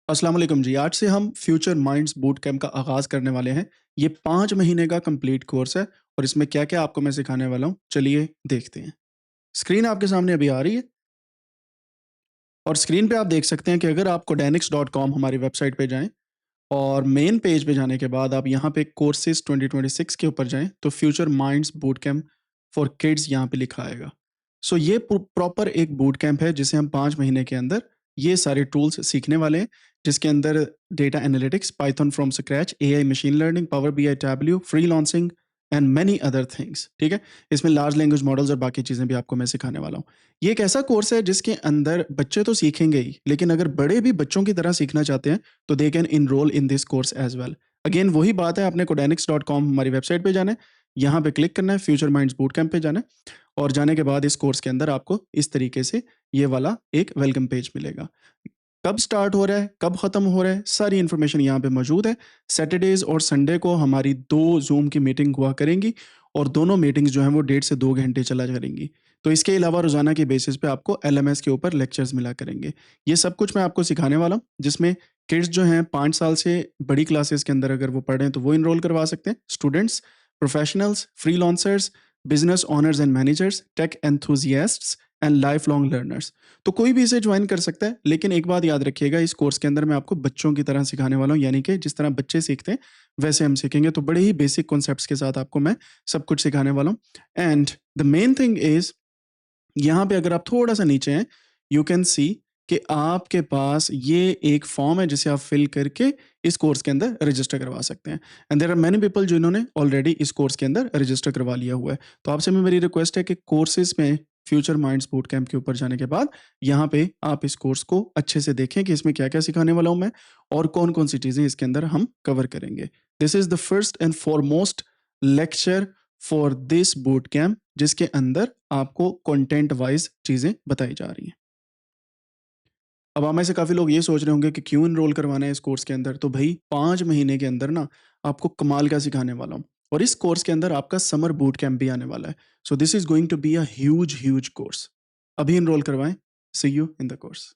अस्सलाम वालेकुम जी। आज से हम फ्यूचर माइंड्स बूट कैंप का आगाज़ करने वाले हैं। ये 5 महीने का कंप्लीट कोर्स है और इसमें क्या-क्या आपको मैं सिखाने वाला हूँ, चलिए देखते हैं। स्क्रीन आपके सामने अभी आ रही है और स्क्रीन पे आप देख सकते हैं कि अगर आप codanix.com हमारी वेबसाइट पे जाएँ और मेन पेज पे जाने के बाद आप यहाँ पे कोर्सेज़ 2026 के ऊपर जाएँ, तो future minds boot camp for kids यहाँ पे लिखा आएगा। सो ये प्रॉपर एक बूट कैंप है जिसे हम 5 महीने के अंदर ये सारे टूल्स सीखने वाले हैं, जिसके अंदर data analytics, Python from scratch, AI, machine learning, power BI, tableau, freelancing and many other things, ठीक है? इसमें लार्ज लैंग्वेज मॉडल्स और बाकी चीज़ें भी आपको मैं सिखाने वाला हूँ। ये एक ऐसा कोर्स है जिसके अंदर बच्चे तो सीखेंगे ही, लेकिन अगर बड़े भी बच्चों की तरह सीखना चाहते हैं, तो they can enroll in this course as well. Again वही बात है, आपने codanix.com हमारी वेबसाइट पे जाना है, यहाँ पे क्लिक करना है, फ्यूचर माइंड्स बूट कैंप पे जाना है और जाने के बाद इस कोर्स के अंदर आपको इस तरीके से ये वाला एक वेलकम पेज मिलेगा। कब स्टार्ट हो रहा है, कब खत्म हो रहा है, सारी इन्फॉर्मेशन यहाँ पे मौजूद है। सैटरडेज़ और संडे को हमारी 2 ज़ूम की मीटिंग हुआ करेंगी और दोनों मीटिंग्स जो हैं वो 1.5 से 2 घंटे चला करेंगी। तो इसके अलावा रोज़ाना के बेसिस पे आपको एलएमएस के ऊपर लेक्चर्स मिला करेंगे। ये सब कुछ मैं आपको सिखाने वाला हूँ, जिसमें किड्स जो हैं 5 साल से बड़ी क्लासेस के अंदर अगर वो पढ़ रहे हैं तो वो एनरोल करवा सकते हैं। Students, professionals, freelancers, business owners and managers, tech enthusiasts and lifelong learners. तो कोई भी इसे ज्वाइन कर सकता है, लेकिन एक बात याद रखिएगा, इस कोर्स के अंदर मैं आपको बच्चों की तरह सिखाने वाला हूँ, यानी कि जिस तरह बच्चे सीखते हैं वैसे हम सीखेंगे। तो बड़े ही बेसिक कॉन्सेप्ट्स के साथ आपको मैं सब कुछ सिखाने वाला हूँ। And the main thing is, यहाँ पे अगर आप थोड़ा सा नीचे हैं, यू कैन सी कि आपके पास ये एक फॉर्म है जिसे आप फिल करके इस कोर्स के अंदर रजिस्टर करवा सकते हैं। And there are many people जिन्होंने ऑलरेडी इस कोर्स के अंदर रजिस्टर करवा लिया हुआ है। तो आपसे मैं मेरी रिक्वेस्ट है कि कोर्सेज में फ्यूचर माइंड्स बूट कैंप के ऊपर जाने के बाद यहाँ पे आप इस कोर्स को अच्छे से देखें कि इसमें क्या क्या सिखाने वाला हूँ मैं और कौन कौन सी चीज़ें इसके अंदर हम कवर करेंगे। This is the first and foremost lecture for this boot camp, जिसके अंदर आपको कंटेंट वाइज चीज़ें बताई जा रही हैं। अब आप में से काफ़ी लोग ये सोच रहे होंगे कि क्यों एनरोल करवाना है इस कोर्स के अंदर? तो भई 5 महीने के अंदर ना आपको कमाल का सिखाने वाला हूँ और इस कोर्स के अंदर आपका समर बूट कैंप भी आने वाला है। So this is going to be a huge course. अभी एनरोल करवाएँ। See you in the course.